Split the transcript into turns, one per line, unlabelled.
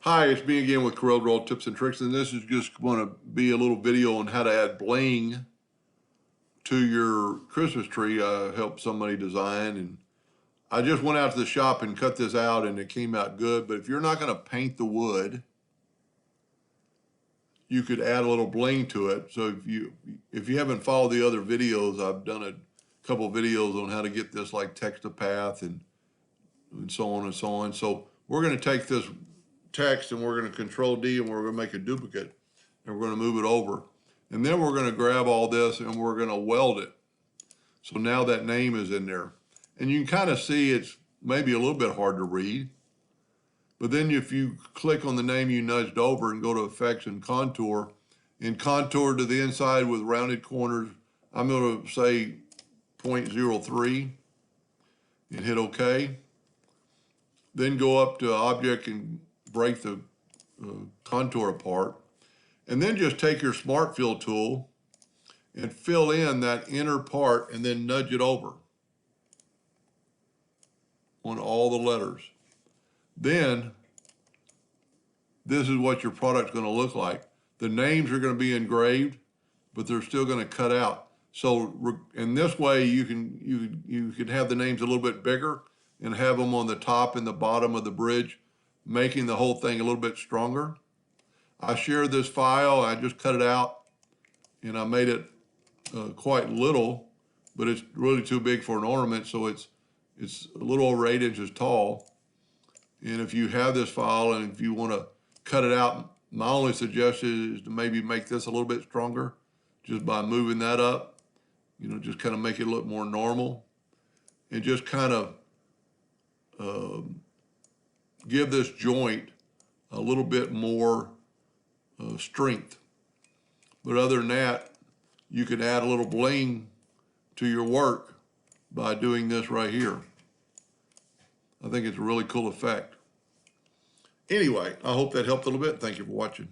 Hi, it's me again with Corel Tips and Tricks, and this is just going to be a little video on how to add bling to your Christmas tree. I helped somebody design, and I just went out to the shop and cut this out, and it came out good. But if you're not going to paint the wood, you could add a little bling to it. So if you haven't followed the other videos, I've done a couple videos on how to get this like text to path and so on and so on. So we're going to take this text and we're going to Control D and we're going to make a duplicate and we're going to move it over. And then we're going to grab all this and we're going to weld it. So now that name is in there. And you can kind of see it's maybe a little bit hard to read. But then if you click on the name you nudged over and go to Effects and Contour to the inside with rounded corners, I'm going to say 0.03 and hit OK. Then go up to Object and break the contour apart. And then just take your Smart Fill tool and fill in that inner part and then nudge it over on all the letters. Then this is what your product's going to look like. The names are going to be engraved, but they're still going to cut out. So in this way, you can have the names a little bit bigger and have them on the top and the bottom of the bridge, making the whole thing a little bit stronger. I shared this file, I just cut it out, and I made it quite little, but it's really too big for an ornament, so it's a little over 8 inches tall. And if you have this file and if you want to cut it out, my only suggestion is to maybe make this a little bit stronger just by moving that up, just kind of make it look more normal and just kind of give this joint a little bit more strength. But other than that, you can add a little bling to your work by doing this right here. I think it's a really cool effect. Anyway, I hope that helped a little bit. Thank you for watching.